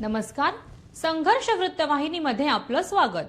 नमस्कार. संघर्ष वृत्तवाहिनीमध्ये आपलं स्वागत.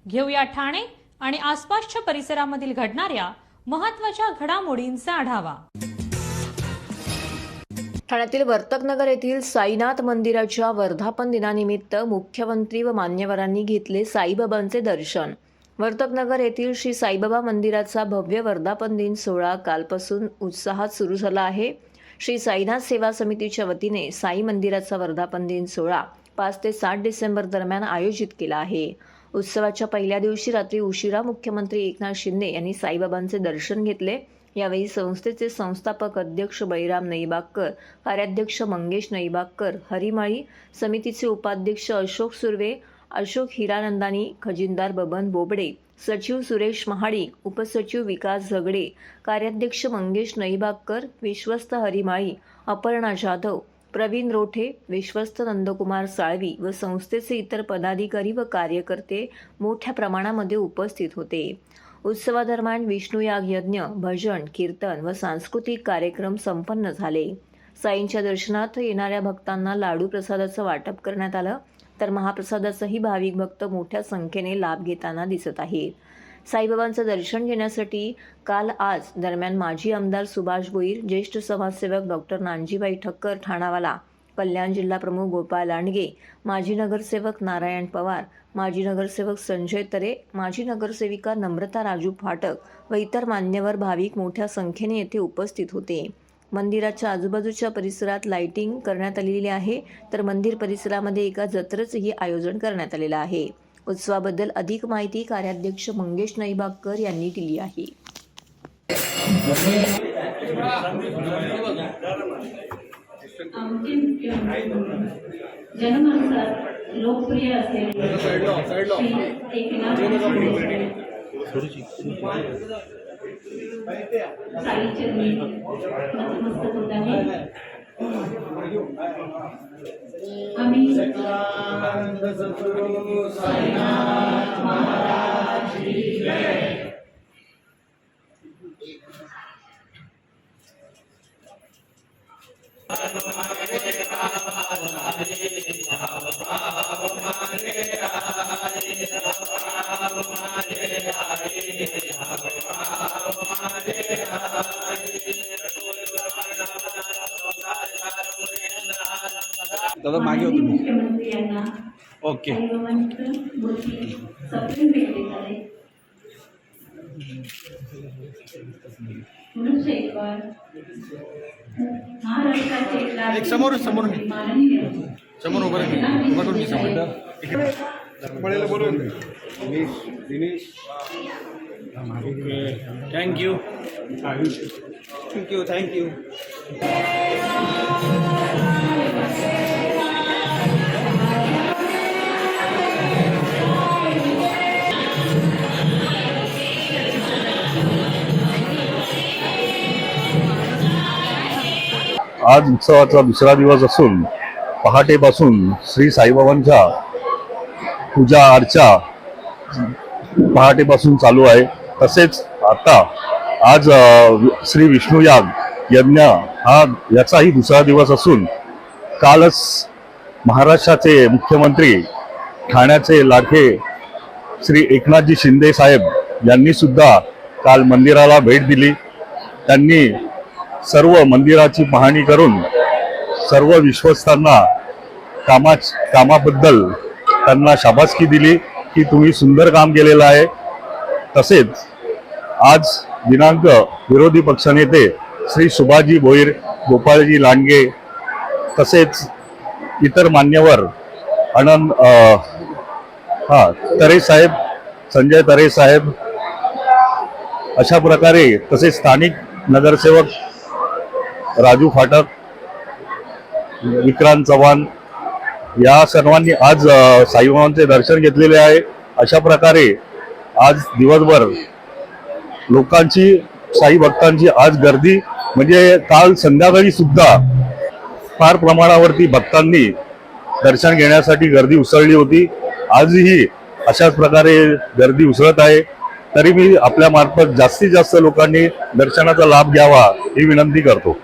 घेऊया ठाणे आणि आसपासच्या परिसरामधील घडणाऱ्या महत्त्वाच्या घडामोडींचा आढावा. ठाण्यातील वर्तकनगर येथील साईनाथ मंदिराच्या वर्धापन दिनानिमित्त मुख्यमंत्री व मान्यवरांनी घेतले साईबाबांचे दर्शन. वर्तकनगर येथील श्री साईबाबा मंदिराचा भव्य वर्धापन दिन सोहळा कालपासून उत्साहात सुरू झाला आहे. श्री साईनाथ सेवा समितीच्या वतीने साई मंदिराचा वर्धापन दिन सोहळा 5 ते 7 डिसेंबर दरम्यान आयोजित केला आहे. उत्सवाच्या पहिल्या दिवशी रात्री उशिरा मुख्यमंत्री एकनाथ शिंदे यांनी साईबाबांचे दर्शन घेतले. यावेळी संस्थेचे संस्थापक अध्यक्ष बळीराम नईबागकर, कार्याध्यक्ष मंगेश नईबागकर, हरिमाळी समितीचे उपाध्यक्ष अशोक सुर्वे, अशोक हिरानंदानी, खजिनदार बबन बोबडे, सचिव सुरेश महाडिक, उपसचिव विकास झगडे, कार्याध्यक्ष मंगेश नईबागकर, विश्वस्त हरिमाळी, अपर्णा जाधव, प्रवीण रोठे, विश्वस्त नंदकुमार साळवी व संस्थेचे इतर पदाधिकारी व कार्यकर्ते मोठ्या प्रमाणामध्ये उपस्थित होते. उत्सवादरम्यान विष्णुयाग यज्ञ, भजन, कीर्तन व सांस्कृतिक कार्यक्रम संपन्न झाले. साईंच्या दर्शनात येणाऱ्या भक्तांना लाडू प्रसादाचं वाटप करण्यात आलं, तर महाप्रसादाचाही भाविक भक्त मोठ्या संख्येने लाभ घेताना दिसत आहेत. साईबाबांचं दर्शन घेण्यासाठी आज दरम्यान माजी आमदार सुभाष भोईर, ज्येष्ठ समाजसेवक डॉक्टर नानजीबाई ठक्कर ठाणावाला, कल्याण जिल्हा प्रमुख गोपाळ लांडगे, माजी नगरसेवक नारायण पवार, माजी नगरसेवक संजय तरे, माजी नगरसेविका नम्रता राजू फाटक व इतर मान्यवर भाविक मोठ्या संख्येने येथे उपस्थित होते. मंदिराच्या आजूबाजूच्या परिसरात लाइटिंग करण्यात आलेली आहे, तर मंदिर परिसरामध्ये एका जत्रेचेही आयोजन करण्यात आलेलं आहे. उत्सवाबद्दल अधिक माहिती कार्याध्यक्ष मंगेश नईबागकर यांनी दिली आहे. जनमानसात लोकप्रिय असलेले साईचरणी नतमस्तक होत आहे. आम्ही दादा मागे होतो मुख्यमंत्री यांना ओके साईबाबांचं मूर्ती सप्रेम भेट देत आहे. पुनश्च एक बार महाराष्ट्राचे एक समोर माननीय समोर उभं राहा बोलून दिनेश थँक्यू थँक्यू. आज उत्सवाचा दुसरा दिवस असून पहाटेपासून श्री साईबाबांच्या पूजा अर्चा पहाटेपासून चालू आहे. तसेच आता आज श्री विष्णुयाग यज्ञ याचाही दुसरा दिवस असून कालच महाराष्ट्राचे मुख्यमंत्री ठाण्याचे लाडके श्री एकनाथजी शिंदे साहेब यांनी सुद्धा काल मंदिराला भेट दिली. त्यांनी सर्व मंदिराची पाहणी करून सर्व विश्वस्तांना कामाबद्दल त्यांना शाबासकी दिली की तुम्ही सुंदर काम केलेलं आहे. तसेच आज दिनांक विरोधी पक्षनेते श्री सुभाषजी भोईर, गोपाळजी लांडगे तसेच इतर मान्यवर तरे साहेब, संजय तरे साहेब अशा प्रकारे तसेच स्थानिक नगरसेवक राजू फाटक, विक्रांत चव्हाण या सर्वांनी आज साईबाबांचे दर्शन घेतलेले आहे. अशा प्रकारे आज दिवसभर लोकांची, साई भक्तांची आज गर्दी म्हणजे काल संध्याकाळी सुद्धा फार प्रमाणावरती भक्तांनी दर्शन घेण्यासाठी गर्दी उसळली होती. आजही अशाच प्रकारे गर्दी उसळत आहे. तरी मी आपल्या मार्फत जास्तीत जास्त लोकांनी दर्शनाचा लाभ घ्यावा ही विनंती करतो.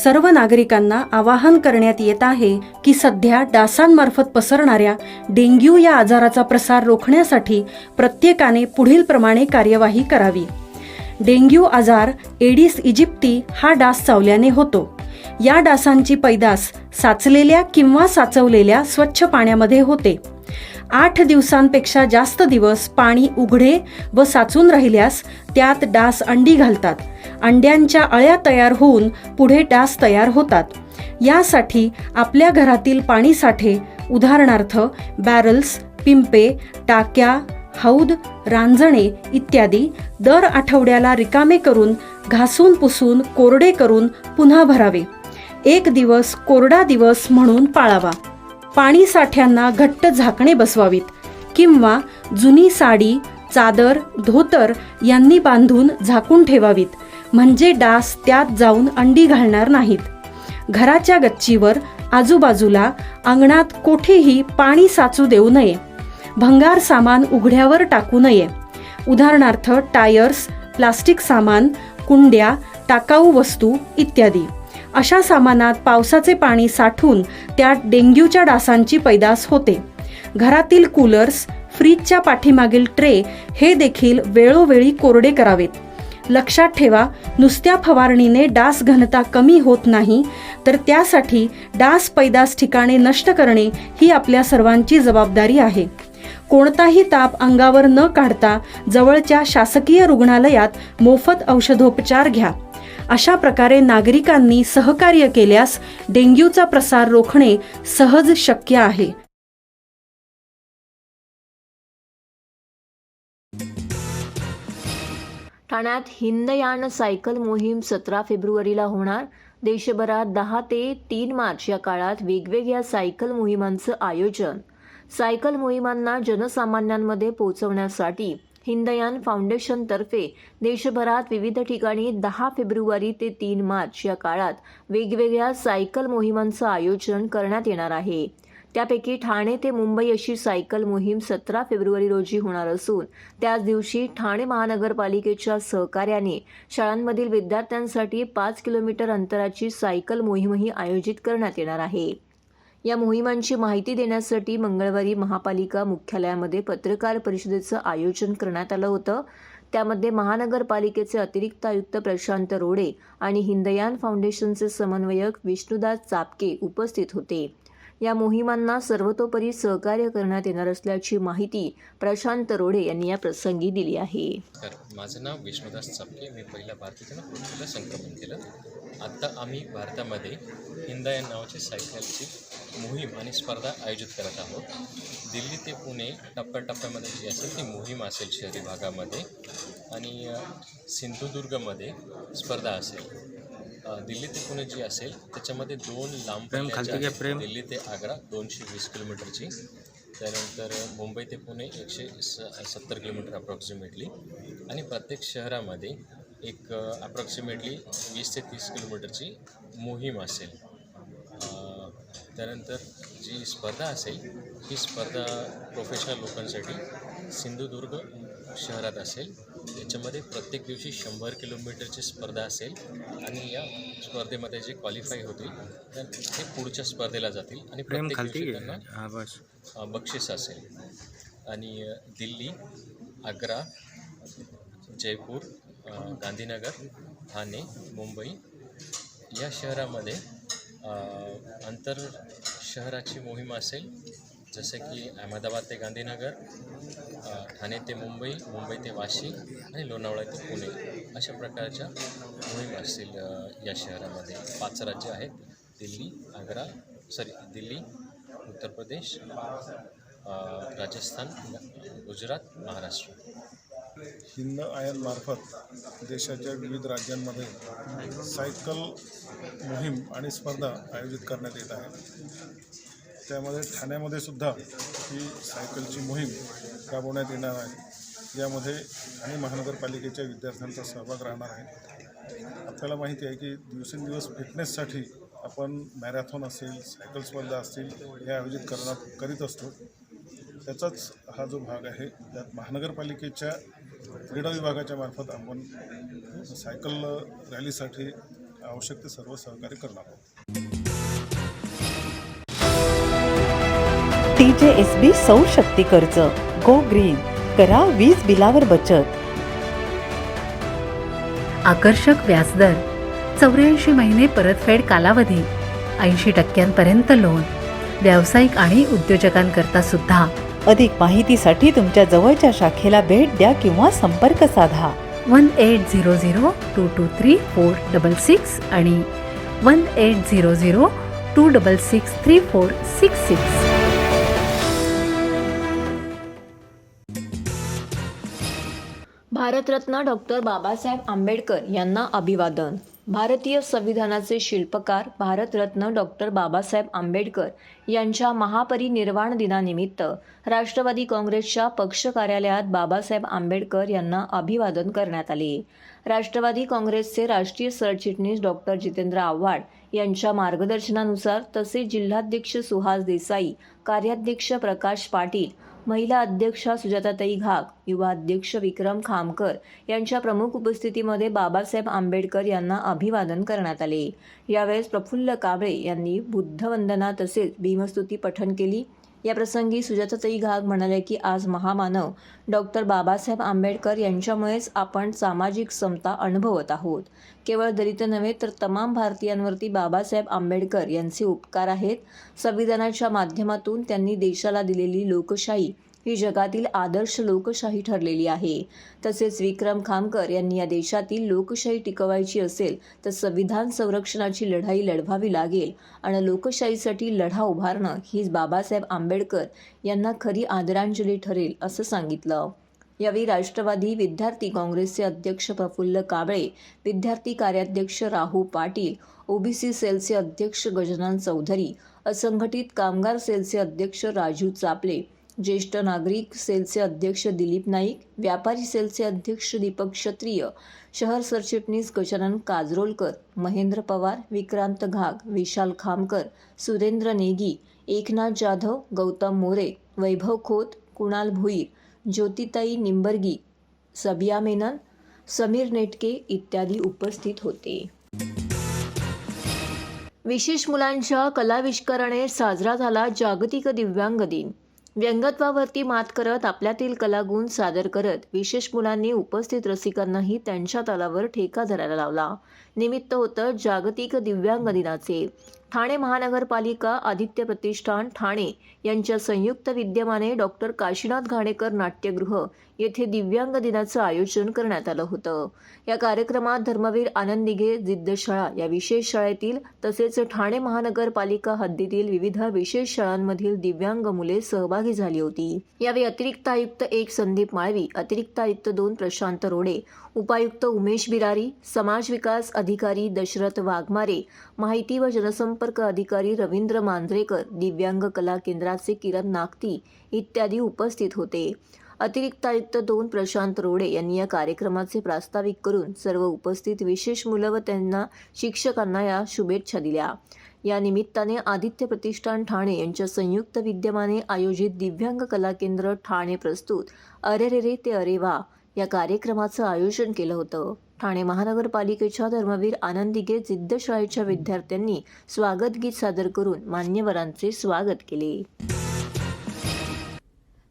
सर्व नागरिकांना आवाहन करण्यात येत आहे की सध्या डासांमार्फत पसरणाऱ्या डेंग्यू या आजाराचा प्रसार रोखण्यासाठी प्रत्येकाने पुढील प्रमाणे कार्यवाही करावी. डेंग्यू आजार एडिस इजिप्ती हा डास चावल्याने होतो. या डासांची पैदास साचलेल्या किंवा साचवलेल्या स्वच्छ पाण्यामध्ये होते. 8 दिवसांपेक्षा जास्त दिवस पाणी उघडे व साचून राहिल्यास त्यात डास अंडी घालतात. अंड्यांच्या अळ्या तयार होऊन पुढे डास तयार होतात. यासाठी आपल्या घरातील पाणीसाठे उदाहरणार्थ बॅरल्स, पिंपे, टाक्या, हौद, रांजणे इत्यादी दर आठवड्याला रिकामे करून घासून पुसून कोरडे करून पुन्हा भरावे. 1 दिवस कोरडा दिवस म्हणून पाळावा. पाणी साठ्यांना घट्ट झाकणे बसवावीत किंवा जुनी साडी, चादर, धोतर यांनी बांधून झाकून ठेवावीत, म्हणजे डास त्यात जाऊन अंडी घालणार नाहीत. घराच्या गच्चीवर, आजूबाजूला, अंगणात कोठेही पाणी साचू देऊ नये. भंगार सामान उघड्यावर टाकू नये. उदाहरणार्थ टायर्स, प्लास्टिक सामान, कुंड्या, टाकाऊ वस्तू इत्यादी. अशा सामानात पावसाचे पाणी साठून त्यात डेंग्यूच्या डासांची पैदास होते. घरातील कूलर्स, फ्रीजच्या पाठीमागील ट्रे हे देखील वेळोवेळी कोरडे करावेत. लक्षात ठेवा, नुसत्या फवारणीने डास घनता कमी होत नाही, तर त्यासाठी डास पैदास ठिकाणे नष्ट करणे ही आपल्या सर्वांची जबाबदारी आहे. कोणताही ताप अंगावर न काढता जवळच्या शासकीय रुग्णालयात मोफत औषधोपचार घ्या. अशा प्रकारे नागरिकांनी सहकार्य केल्यास डेंग्यूचा प्रसार रोखणे सहज शक्य आहे. ठाण्यात हिंदयान सायकल मोहीम 17 फेब्रुवारीला होणार. देशभरात 10 ते 3 मार्च या काळात वेगवेगळ्या सायकल मोहिमांचं आयोजन. सायकल मोहिमांना जनसामान्यांमध्ये पोहोचवण्यासाठी हिंदयान फाउंडेशनतर्फे देशभरात विविध ठिकाणी 10 फेब्रुवारी ते 3 मार्च या काळात वेगवेगळ्या सायकल मोहिमांचं आयोजन करण्यात येणार आहे. त्यापैकी ठाणे ते मुंबई अशी सायकल मोहीम 17 फेब्रुवारी रोजी होणार असून त्याच दिवशी ठाणे महानगरपालिकेच्या सहकार्याने शाळांमधील विद्यार्थ्यांसाठी 5 किलोमीटर अंतराची सायकल मोहीमही आयोजित करण्यात येणार आहे. या मोहिमांची माहिती देण्यासाठी मंगळवारी महापालिका मुख्यालयामध्ये पत्रकार परिषदेचं आयोजन करण्यात आलं होतं. त्यामध्ये महानगरपालिकेचे अतिरिक्त आयुक्त प्रशांत रोडे आणि हिंदयान फाउंडेशनचे समन्वयक विष्णुदास चापके उपस्थित होते. या मोहिमांना सर्वतोपरी सहकार्य करण्यात येणार असल्याची माहिती प्रशांत रोडे यांनी या प्रसंगी दिली आहे. माझं नाव विष्णुदास चापके. मी पहिल्या भारतीय पृथ्वीला संक्रमण केलं. आत्ता आम्ही भारतामध्ये हिंदयान नावाची सायकलची मोहीम आणि स्पर्धा आयोजित करत आहोत. दिल्ली ते पुणे टप्प्याटप्प्यामध्ये जी असेल ती मोहीम असेल शहरी भागामध्ये, आणि सिंधुदुर्गमध्ये स्पर्धा असेल. दिल्ली ते पुणे जी असेल त्याच्यामध्ये 2 लांब पल्ल्याच्या दिल्ली ते आग्रा 220 किलोमीटरची, त्यानंतर मुंबई ते पुणे 170 किलोमीटर अप्रॉक्सिमेटली, आणि प्रत्येक शहरामध्ये एक अप्रॉक्सिमेटली 20 ते 30 किलोमीटरची मोहीम असेल. त्यानंतर जी स्पर्धा असेल ही स्पर्धा प्रोफेशनल लोकांसाठी सिंधुदुर्ग शहरात असेल. याच्यामध्ये प्रत्येक दिवशी 100 किलोमीटरची स्पर्धा असेल, आणि या स्पर्धेमध्ये जे क्वालिफाय होतील ते पुढच्या स्पर्धेला जातील, आणि प्रत्येक दिवशी त्यांना बक्षीस असेल. आणि दिल्ली, आग्रा, जयपूर, गांधीनगर, ठाणे, मुंबई या शहरामध्ये आंतर शहराची मोहीम असेल, जसं की अहमदाबाद ते गांधीनगर, ठाणे ते मुंबई, मुंबई ते वाशी, आणि लोणावळा ते पुणे अशा प्रकारच्या मोहीम असतील या शहरामध्ये. 5 राज्य आहेत: दिल्ली, दिल्ली, उत्तर प्रदेश, राजस्थान, गुजरात, महाराष्ट्र. हिंदयानमार्फत देशाच्या विविध राज्यांमध्ये सायकल मोहीम आणि स्पर्धा आयोजित करण्यात येत आहे. त्यामध्ये ठाण्यामध्ये सुद्धा ही सायकलची मोहीम राबवण्यात येणार आहे. यामध्ये ठाणे महानगरपालिकेच्या विद्यार्थ्यांचा सहभाग राहणार आहे. आपल्याला माहिती आहे की दिवसेंदिवस फिटनेससाठी आपण मॅरेथॉन असेल, सायकल स्पर्धा असतील हे आयोजित करीत असतो. त्याचाच हा जो भाग आहे, त्यात महानगरपालिकेच्या क्रीडा विभागाच्या मार्फत आपण सायकल रॅलीसाठी आवश्यक ते सर्व सहकार्य करणार आहोत. TJSB सौर शक्ती कर्ज गो ग्रीन करा वीज बिलावर बचत. आकर्षक व्याजदर, 84 महिने परतफेड कालावधी, 80% लोन, व्यावसायिक आणि उद्योजकांकरता सुद्धा. अधिक माहितीसाठी तुमच्या जवळच्या शाखेला भेट द्या किंवा संपर्क साधा. 1800-223-466 आणि 1800-266-3466. भारतरत्न डॉक्टर बाबासाहेब आंबेडकर यांना अभिवादन. भारतीय संविधानाचे शिल्पकार भारतरत्न डॉक्टर बाबासाहेब आंबेडकर यांच्या महापरिनिर्वाण दिनानिमित्त राष्ट्रवादी काँग्रेसच्या पक्ष कार्यालयात बाबासाहेब आंबेडकर यांना अभिवादन करण्यात आले. राष्ट्रवादी काँग्रेसचे राष्ट्रीय सरचिटणीस डॉक्टर जितेंद्र आव्हाड यांच्या मार्गदर्शनानुसार तसेच जिल्हाध्यक्ष सुहास देसाई, कार्याध्यक्ष प्रकाश पाटील, महिला अध्यक्षा सुजाताताई घाग, युवा अध्यक्ष विक्रम खामकर यांच्या प्रमुख उपस्थितीमध्ये बाबासाहेब आंबेडकर यांना अभिवादन करण्यात आले. यावेळेस प्रफुल्ल कांबळे यांनी बुद्धवंदना तसेच भीमस्तुती पठण केली. याप्रसंगी सुजाताताई घाग म्हणाले की आज महामानव डॉक्टर बाबासाहेब आंबेडकर यांच्यामुळेच आपण सामाजिक समता अनुभवत आहोत. केवळ दलित नव्हे तर तमाम भारतीयांवरती बाबासाहेब आंबेडकर यांचे उपकार आहेत. संविधानाच्या माध्यमातून त्यांनी देशाला दिलेली लोकशाही ही जगातील आदर्श लोकशाही ठरलेली आहे. तसेच विक्रम खामकर यांनी या देशातील लोकशाही टिकवायची असेल तर संविधान संरक्षणाची लढाई लढवावी लागेल आणि लोकशाहीसाठी लढा उभारणं हीच बाबासाहेब आंबेडकर यांना खरी आदरांजली ठरेल असं सांगितलं. यावेळी राष्ट्रवादी विद्यार्थी काँग्रेसचे अध्यक्ष प्रफुल्ल कांबळे, विद्यार्थी कार्याध्यक्ष राहू पाटील, ओबीसी सेलचे अध्यक्ष गजानन चौधरी, असंघटित कामगार सेलचे अध्यक्ष राजू चापले, ज्येष्ठ नागरिक सेलचे अध्यक्ष दिलीप नाईक, व्यापारी सेलचे अध्यक्ष दीपक क्षत्रिय, शहर सरचिटणीस गजानन काजरोलकर, महेंद्र पवार, विक्रांत घाग, विशाल खामकर, सुरेंद्र नेगी, एकनाथ जाधव, गौतम मोरे, वैभव खोत, कुणाल भुईर, ज्योतिताई निंबर्गी, सबिया मेनन, समीर नेटके इत्यादी उपस्थित होते. विशेष मुलांच्या कलाविष्काराने साजरा झाला जागतिक दिव्यांग दिन. व्यंगत्वावरती मात करत आपल्यातील कलागुण सादर करत विशेष मुलांनी उपस्थित रसिकांनाही त्यांच्या तालावर ठेका धरायला लावला. निमित्त होतं जागतिक दिव्यांग दिनाचे. ठाणे महानगरपालिका, आदित्य प्रतिष्ठान ठाणे यांच्या संयुक्त विद्यमाने डॉक्टर काशीनाथ घाणेकर नाट्यगृह येथे दिव्यांग दिनाचं आयोजन करण्यात आलं होतं. या कार्यक्रमात धर्मवीर आनंद दिघे जिद्द शाळा या विशेष शाळेतील तसेच ठाणे महानगरपालिका हद्दीतील विविध विशेष शाळांमधील दिव्यांग मुले सहभागी झाली होती. यावेळी अतिरिक्त आयुक्त 1 संदीप माळवी, अतिरिक्त आयुक्त 2 प्रशांत रोडे, उपायुक्त उमेश बिरारी, समाज विकास अधिकारी दशरथ वाघमारे, माहिती व जनसंपर्क अधिकारी रवींद्र मांजरेकर, दिव्यांग कला केंद्राचे किरण नागती इत्यादी उपस्थित होते. अतिरिक्त आयुक्त 2 प्रशांत रोडे यांनी या कार्यक्रमाचे प्रास्ताविक करून सर्व उपस्थित विशेष मुलं व त्यांना शिक्षकांना या शुभेच्छा दिल्या. या निमित्ताने आदित्य प्रतिष्ठान ठाणे यांच्या संयुक्त विद्यमाने आयोजित दिव्यांग कला केंद्र ठाणे प्रस्तुत अरे रे रे ते अरे वा या कार्यक्रमाचं आयोजन केलं होतं. ठाणे महानगरपालिकेच्या धर्मवीर आनंद दिघे जिद्द शाळेच्या विद्यार्थ्यांनी स्वागत गीत सादर करून मान्यवरांचे स्वागत केले.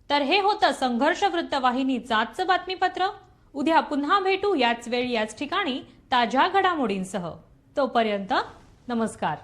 तर हे होतं संघर्ष वृत्तवाहिनीचं आजचं बातमीपत्र. उद्या पुन्हा भेटू याच वेळी याच ठिकाणी ताज्या घडामोडींसह. तोपर्यंत नमस्कार.